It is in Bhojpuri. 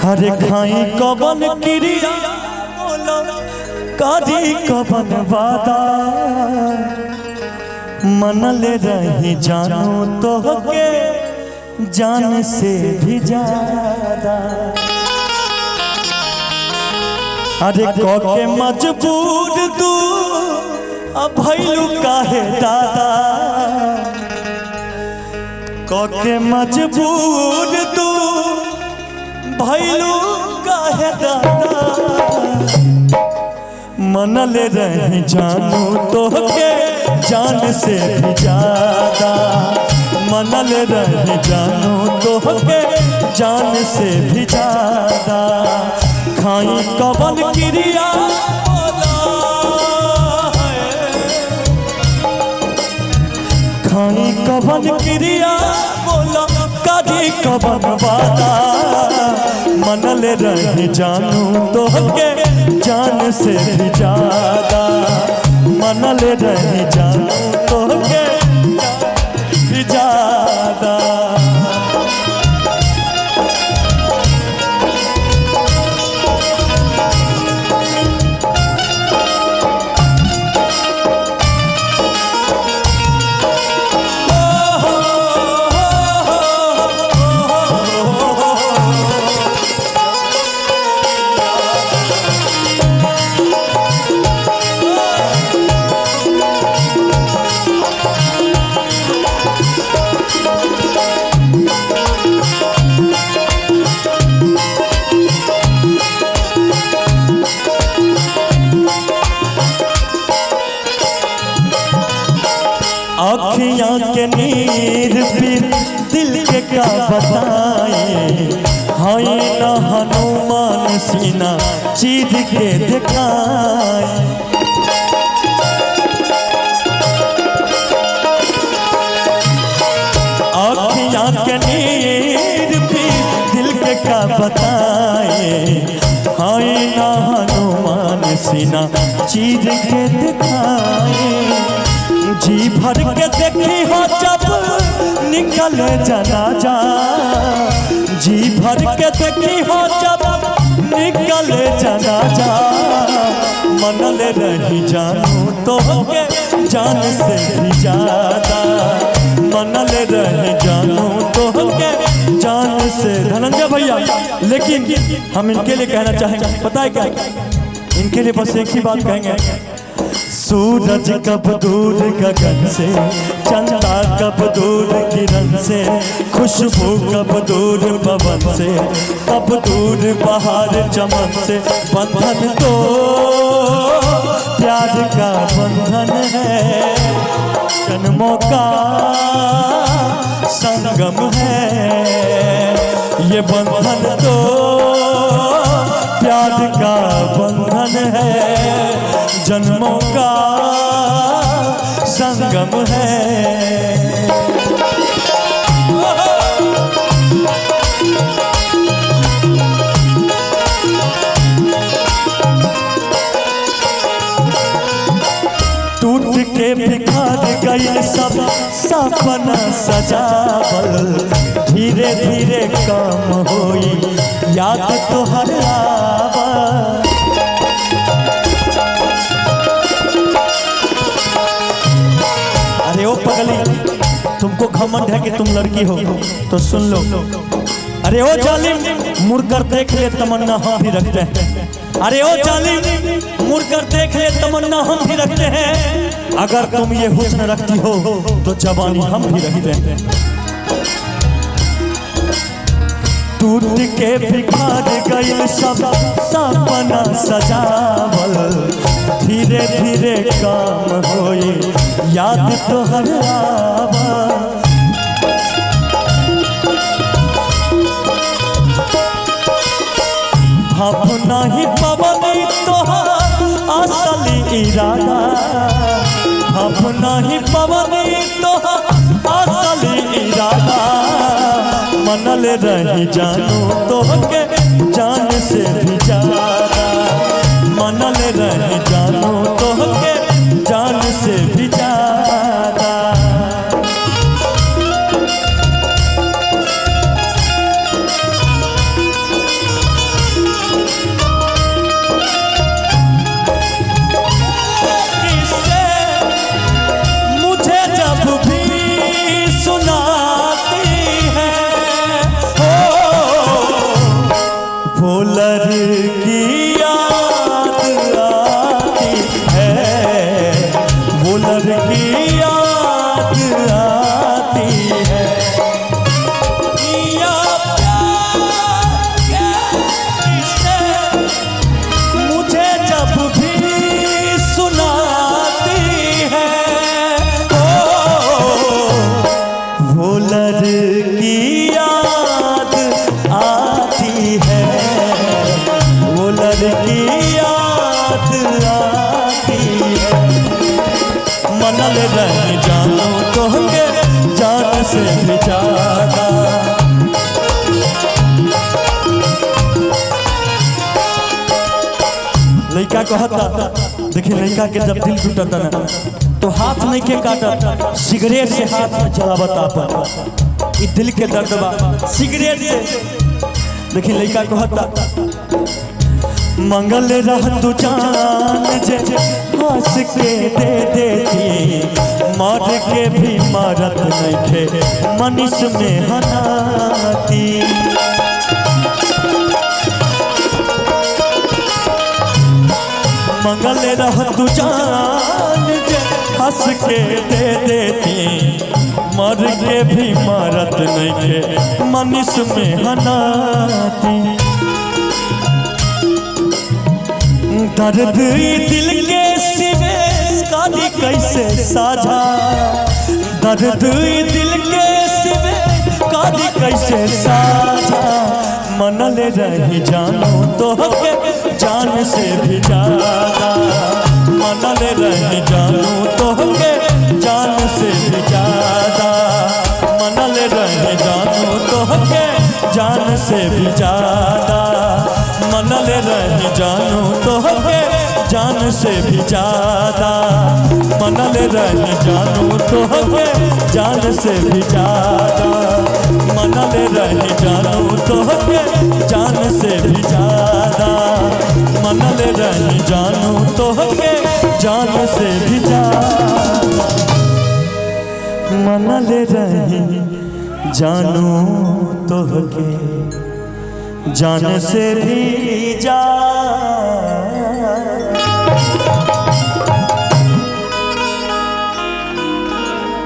हरे खाई कवन क्रिया बोलो कारी कवन वादा मनले रही जानू तो के जान से भी ज्यादा। अरे के मजबूर तू अब भैलू काहे दादा के मजबूर तू भैलू काहे दादा मनले रही जानू तो के जान से भी ज्यादा मनले रही जानू तो के जान से भी ज्यादा। खाई कवन क्रिया खाई कवन क्रिया बोला कभी कवन वादा मनले रही जानू तो के जान से भी ज्यादा मनले रही जानू तो के भी ज्यादा। अखियाँ के नीर फिर दिल के का बताए हाय न हनुमान सीना चीर के दिखाए। अखियाँ के नीर फिर दिल के का बताए हाय न हनुमान सीना चीर के दिखाए। जी भर के देखी हो जब निकल जनाजा जी भर के देखी हो जब निकल जनाजा मनले रही जानू तो के जान से भी ज्यादा मनले रही जानू तो के जान से। धनंजय भैया लेकिन हम इनके लिए कहना चाहेंगे पता है क्या इनके लिए बस एक ही बात कहेंगे सूरज कब दूर गगन से चंदा कब दूर किरण से खुशबू कब दूर पवन से कब दूर बहार चमन से। बंधन तो प्यार का बंधन है जन्मों का संगम है ये बंधन तो प्यार का बंधन है जन्मों का संगम है। टूट के बिखर गई सब सपना सजावल धीरे धीरे कम होई याद तो हर आवा। अरे ओ पगली तुमको घमंड है कि तुम लड़की हो तो सुन लो। अरे ओ जालिम मुड़कर देख ले तमन्ना हम भी रखते हैं। अरे ओ जालिम मुड़कर देख ले तमन्ना हम भी रखते हैं। अगर तुम ये हुस्न रखती हो तो जवानी हम भी रखते हैं। टूट के बिखर गई सब सपना सजावल धीरे धीरे काम होई याद तो हर आवा। भाव नहीं पवनी तोहार असली इरादा भाव नहीं पवनी तोहार असली इरादा मनले रही जानू तो के जान से भी ज्यादा मनले रही जानू तो के जान से भी ज्यादा। की याद आती है, वो लड़की याद आती है। मनल रही जानू तो के जान से भी ज्यादा। लड़का कहता, देखिए लड़का के जब दिल टूटता ना तो हाथ नहीं के काटा, सिगरेट से हाथ में जलावता अपन। ये दिल के दर्द बा सिगरेट से। देखिए लड़का कहता, मंगल रह तू जान जे हंस के दे देती, मर के भी मरत नहीं थे मनीष में हनाती। मंगल रह तू जान जे हंस के दे देती, मर के भी मरत नहीं थे मनीष में हनाती। दर्द दिल के सिवे कारी कैसे साझा, दर्द दिल के सिवे कारी कैसे साझा। मनल रही जानू तो के जान से भी ज्यादा, मनल रही जानू तो के जान से भी ज्यादा, मनल रही जानू तो के जान से भी ज्यादा, मनल रही जानू तो के जान से भी ज्यादा, मनल रही जानू तो के जान से भी ज्यादा, मनल रही जानू तो के जान से भी ज्यादा, मनल रही जानू तो के जान से भी ज्यादा, मनल रही जानू तो के जान से भी ज्यादा।